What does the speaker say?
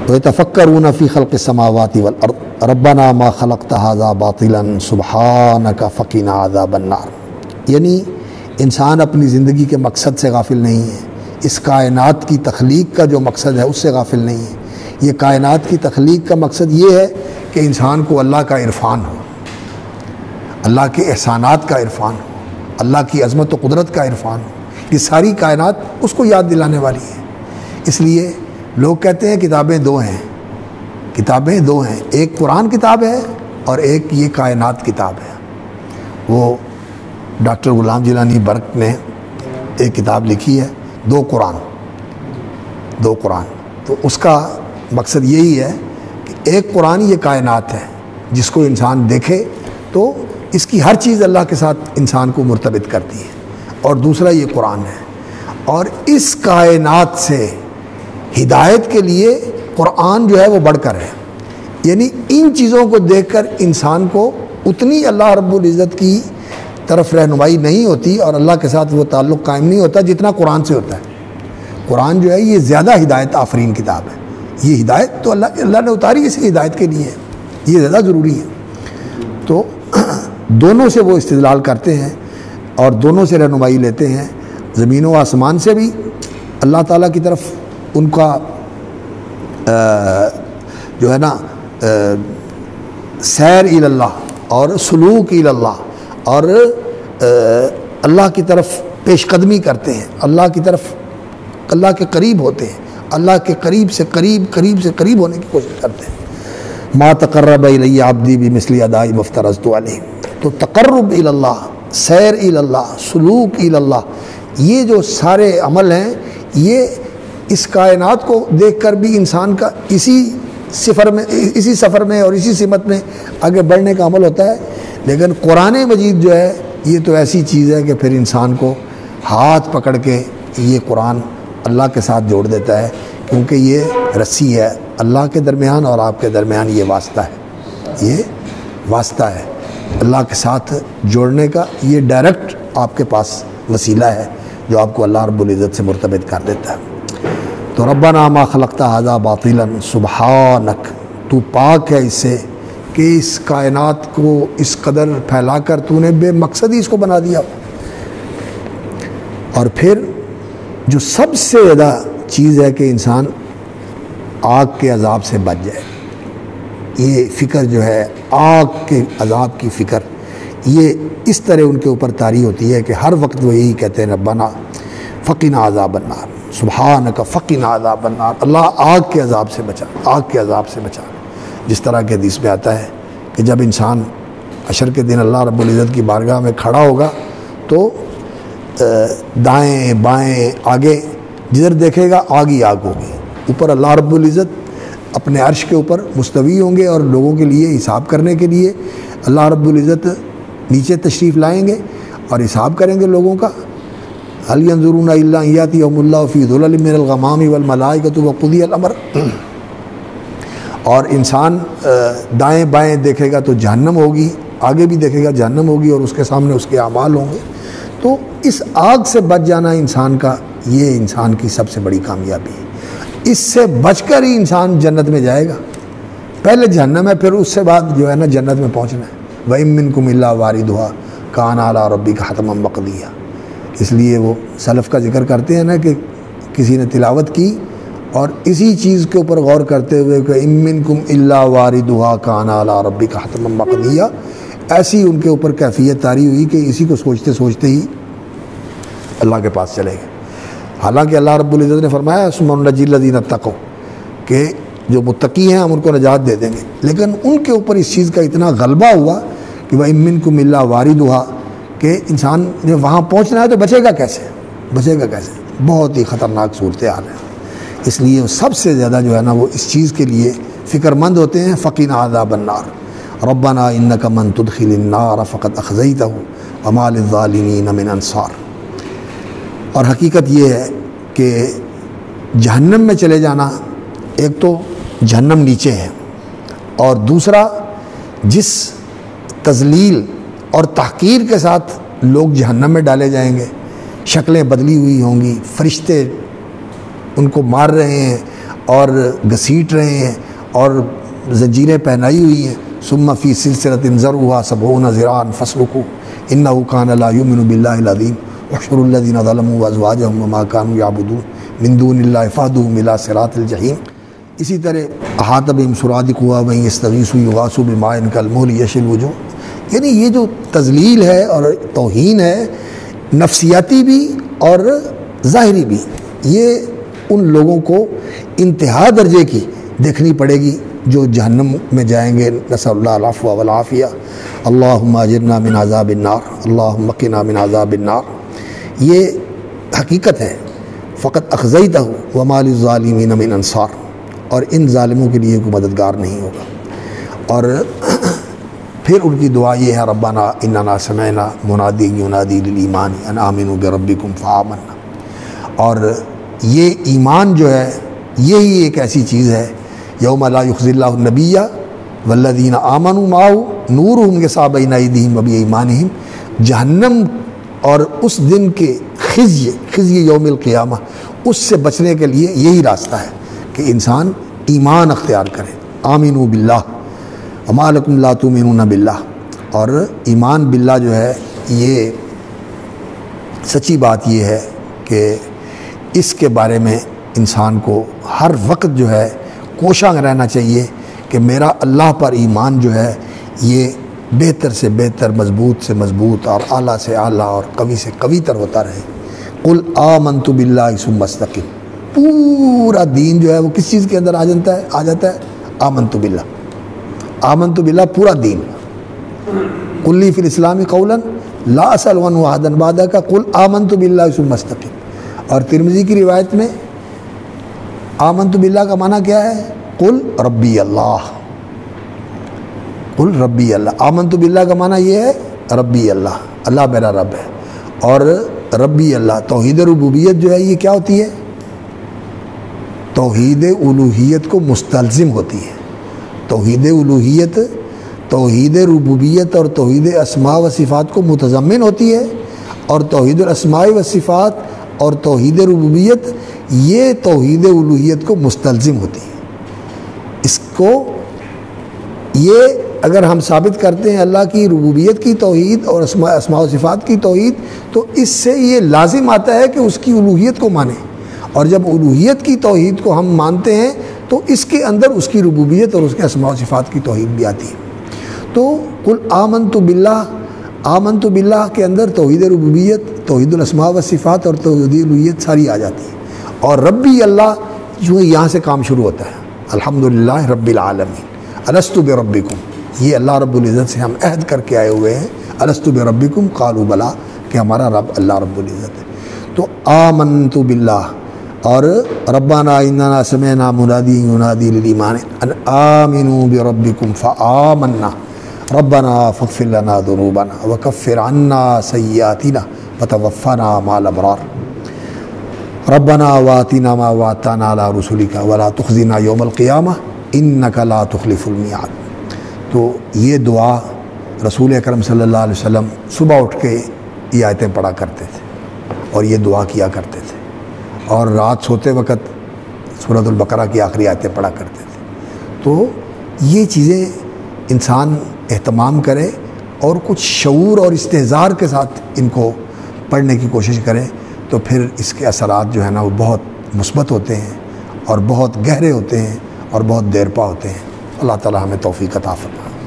وَيَتَفَكَّرُونَ فِي خَلْقِ السَّمَاوَاتِ وَالْأَرْضِ رَبَّنَا مَا خَلَقْتَ هَذَا بَاطِلًا سُبْحَانَكَ فَقِنَا عَذَابَ النَّارِ، یعنی انسان اپنی زندگی کے مقصد سے غافل نہیں ہے، اس کائنات کی تخلیق کا جو مقصد ہے اس سے غافل نہیں ہے۔ یہ کائنات کی تخلیق کا مقصد یہ ہے کہ انسان کو اللہ کا عرفان ہو، اللہ کے احسانات کا عرفان ہو، اللہ کی عظمت و قدرت کا عرفان ہو۔ یہ ساری کائنات اس کو یاد دلانے والی ہے۔ اس لیے لوگ کہتے ہیں کتابیں دو ہیں، کتابیں دو ہیں، ایک قرآن کتاب ہے اور ایک یہ کائنات کتاب ہے۔ وہ ڈاکٹر غلام جیلانی برق نے ایک کتاب لکھی ہے، دو قرآن۔ تو اس کا مقصد یہی ہے کہ ایک قرآن یہ کائنات ہے جس کو انسان دیکھے تو اس کی ہر چیز اللہ کے ساتھ انسان کو مرتبط کرتی ہے، اور دوسرا یہ قرآن ہے۔ اور اس کائنات سے ہدایت کے لیے قرآن جو ہے وہ بڑھ کر ہے، یعنی ان چیزوں کو دیکھ کر انسان کو اتنی اللہ رب العزت کی طرف رہنمائی نہیں ہوتی اور اللہ کے ساتھ وہ تعلق قائم نہیں ہوتا جتنا قرآن سے ہوتا ہے۔ قرآن جو ہے یہ زیادہ ہدایت آفرین کتاب ہے، یہ ہدایت تو اللہ نے اتاری اسی ہدایت کے لیے ہے، یہ زیادہ ضروری ہے۔ تو دونوں سے وہ استدلال کرتے ہیں اور دونوں سے رہنمائی لیتے ہیں، زمین و آسمان سے بھی اللہ تعالیٰ کی طرف ان کا جو ہے نا سیر الی اللہ اور سلوک الی اللہ اور اللہ کی طرف پیش قدمی کرتے ہیں، اللہ کی طرف اللہ کے قریب ہوتے ہیں، اللہ کے قریب سے قریب ہونے کی کوشش کرتے ہیں۔ ما تقرب الی عبدی بمثل اداء ما افترضت علیہ، تو تقرب الی اللہ، سیر الی اللہ، سلوک الی اللہ، یہ جو سارے عمل ہیں یہ اس کائنات کو دیکھ کر بھی انسان کا اسی سفر میں اور اسی سمت میں آگے بڑھنے کا عمل ہوتا ہے۔ لیکن قرآن مجید جو ہے یہ تو ایسی چیز ہے کہ پھر انسان کو ہاتھ پکڑ کے یہ قرآن اللہ کے ساتھ جوڑ دیتا ہے، کیونکہ یہ رسی ہے اللہ کے درمیان اور آپ کے درمیان، یہ واسطہ ہے اللہ کے ساتھ جوڑنے کا، یہ ڈائریکٹ آپ کے پاس وسیلہ ہے جو آپ کو اللہ رب العزت سے مرتبط کر دیتا ہے۔ تو ربنا ما خلقت ھذا باطلا سبحانک، تو پاک ہے اس سے کہ اس کائنات کو اس قدر پھیلا کر تو نے بے مقصد ہی اس کو بنا دیا۔ اور پھر جو سب سے زیادہ چیز ہے کہ انسان آگ کے عذاب سے بچ جائے، یہ فکر جو ہے آگ کے عذاب کی فکر، یہ اس طرح ان کے اوپر طاری ہوتی ہے کہ ہر وقت وہ یہی کہتے ہیں ربنا فقنا عذاب النار، سبحانک فقنا عذاب النار، اللہ آگ کے عذاب سے بچا، آگ کے عذاب سے بچا۔ جس طرح کے حدیث میں آتا ہے کہ جب انسان حشر کے دن اللہ رب العزت کی بارگاہ میں کھڑا ہوگا تو دائیں بائیں آگے جدھر دیکھے گا آگ ہی آگ ہوگی، اوپر اللہ رب العزت اپنے عرش کے اوپر مستوی ہوں گے اور لوگوں کے لیے حساب کرنے کے لیے اللہ رب العزت نیچے تشریف لائیں گے اور حساب کریں گے لوگوں کا۔ هل ينظرون الا ان ياتيهم الله في ظلل من الغمام والملائكة وقضي الامر، اور انسان دائیں بائیں دیکھے گا تو جہنم ہوگی، آگے بھی دیکھے گا جہنم ہوگی اور اس کے سامنے اس کے اعمال ہوں گے۔ تو اس آگ سے بچ جانا انسان کا، یہ انسان کی سب سے بڑی کامیابی ہے۔ اس سے بچ کر ہی انسان جنت میں جائے گا، پہلے جہنم ہے پھر اس سے بعد جو ہے نا جنت میں پہنچنا ہے۔ وَإِن مِّنكُمْ إِلَّا وَارِدُهَا كَانَ عَلَىٰ رَبِّكَ حَتْمًا مَّقْضِيًّا، اس لیے وہ سلف کا ذکر کرتے ہیں نا کہ کسی نے تلاوت کی اور اسی چیز کے اوپر غور کرتے ہوئے کہ ان منکم الا واردها کان علی ربک حتما مقضیہ، ایسی ان کے اوپر کیفیت طاری ہوئی کہ اسی کو سوچتے سوچتے ہی اللہ کے پاس چلے گئے۔ حالانکہ اللہ رب العزت نے فرمایا ثم ننجی الذین اتقوا، کہ جو متقی ہیں ہم ان کو نجات دے دیں گے، لیکن ان کے اوپر اس چیز کا اتنا غلبہ ہوا کہ وَإِن مِّنكُمْ إِلَّا وَارِدُهَا، کہ انسان نے وہاں پہنچنا ہے تو بچے گا کیسے؟ بہت ہی خطرناک صورتحال ہے۔ اس لیے سب سے زیادہ جو ہے نا وہ اس چیز کے لیے فکر مند ہوتے ہیں فقنا عذاب النار، ربنا انک من تدخل النار فقد اخزیتہ وما للظالمین من انصار۔ اور حقیقت یہ ہے کہ جہنم میں چلے جانا، ایک تو جہنم نیچے ہے اور دوسرا جس تذلیل اور تحقیر کے ساتھ لوگ جہنم میں ڈالے جائیں گے، شکلیں بدلی ہوئی ہوں گی، فرشتے ان کو مار رہے ہیں اور گھسیٹ رہے ہیں اور زنجیریں پہنائی ہوئی ہیں. ثم فی سلسلۃ ذرعها 70 ذراعا فاسلکوہ انہ کان لا یؤمن باللہ العظیم واحشروا الذین ظلموا وازواجهم وما كانوا يعبدون من دون اللہ فاہدوہم الی صراط الجحیم. اسی طرح احاطہ بہم سرادقها وان یستغیثوا یغاثوا بماء کالمہل یشوی الوجوہ. یعنی یہ جو تذلیل ہے اور توہین ہے نفسیاتی بھی اور ظاہری بھی، یہ ان لوگوں کو انتہا درجے کی دیکھنی پڑے گی جو جہنم میں جائیں گے. نسأل اللہ العفو والعافیہ. اللہم اجرنا من عذاب النار اللہم قنا من عذاب النار. یہ حقیقت ہے. فقط اخزیتہ وما للظالمین من انصار. اور ان ظالموں کے لیے کوئی مددگار نہیں ہوگا. اور پھر ان کی دعا یہ ہے ربنا اننا سمعنا منادی ینادی للایمان ان آمنوا بربکم فآمنا. اور یہ ایمان جو ہے یہی ایک ایسی چیز ہے یوم لا یخزی اللہ النبی والذین آمنوا معہ نورہم یسعی بین ایدیہم وبایمانہم. جہنم اور اس دن کے خزی یوم القیامہ اس سے بچنے کے لیے یہی راستہ ہے کہ انسان ایمان اختیار کرے. آمنوا باللہ وما لکم لا تؤمنون باللہ. اور ایمان باللہ جو ہے یہ سچی بات یہ ہے کہ اس کے بارے میں انسان کو ہر وقت جو ہے کوشاں رہنا چاہیے کہ میرا اللہ پر ایمان جو ہے یہ بہتر سے بہتر، مضبوط سے مضبوط اور اعلیٰ سے اعلیٰ اور قوی سے قوی تر ہوتا رہے. قل آمنت باللہ ثم استقم. پورا دین جو ہے وہ کس چیز کے اندر آ جاتا ہے آمنت باللہ. آمنت باللہ پورا دین. قل لی فی الاسلام قولا لا اسأل عنہ احدا بعدک قل آمنت باللہ ثم استقم. اور ترمذی کی روایت میں آمنت باللہ کا معنی کیا ہے؟ قل ربی اللہ. قل ربی اللہ. آمنت باللہ کا معنی یہ ہے ربی اللہ، اللہ میرا رب ہے. اور ربی اللہ توحید ربوبیت جو ہے یہ کیا ہوتی ہے؟ توحید الوہیت کو مستلزم ہوتی ہے. توحید الوہیت توحید ربوبیت اور توحید اسماء و صفات کو متضمن ہوتی ہے. اور توحید الاسماء و صفات اور توحید ربوبیت یہ توحید الوہیت کو مستلزم ہوتی ہے. اس کو یہ اگر ہم ثابت کرتے ہیں اللہ کی ربوبیت کی توحید اور اسماء و صفات کی توحید تو اس سے یہ لازم آتا ہے کہ اس کی الوہیت کو مانیں. اور جب الوہیت کی توحید کو ہم مانتے ہیں تو اس کے اندر اس کی ربوبیت اور اس کے اسماء و صفات کی توحید بھی آتی ہے. تو قل آمنت باللہ، آمنت باللہ کے اندر توحید ربوبیت، توحید الاسماء و صفات اور توحید الوہیت ساری آ جاتی ہے. اور ربی اللہ جو ہے یہاں سے کام شروع ہوتا ہے. الحمدللہ رب العالمین الست بربکم. یہ اللہ رب العزت سے ہم عہد کر کے آئے ہوئے ہیں. الست بربکم قالوا بلا، کہ ہمارا رب اللہ رب العزت ہے. تو آمنت باللہ اور ربنا اننا سمعنا منادی ینادی للایمان ان آمنوا بربکم فآمنا ربنا فاغفر لنا ذنوبنا وکفر عنا سیئاتنا وتوفنا مع الابرار ربنا وآتنا ما وعدتنا على رسلک ولا تخزنا یوم القیامہ انک لا تخلف المیعاد. تو یہ دعا رسول اکرم صلی اللہ علیہ وسلم صبح اٹھ کے یہ آیتیں پڑھا کرتے تھے اور یہ دعا کیا کرتے تھے. اور رات سوتے وقت سورۃ البقرہ کی آخری آیتیں پڑھا کرتے تھے. تو یہ چیزیں انسان اہتمام کرے اور کچھ شعور اور استحضار کے ساتھ ان کو پڑھنے کی کوشش کرے تو پھر اس کے اثرات جو ہے نا وہ بہت مثبت ہوتے ہیں اور بہت گہرے ہوتے ہیں اور بہت دیر پا ہوتے ہیں. اللہ تعالی ہمیں توفیق عطا فرمائے.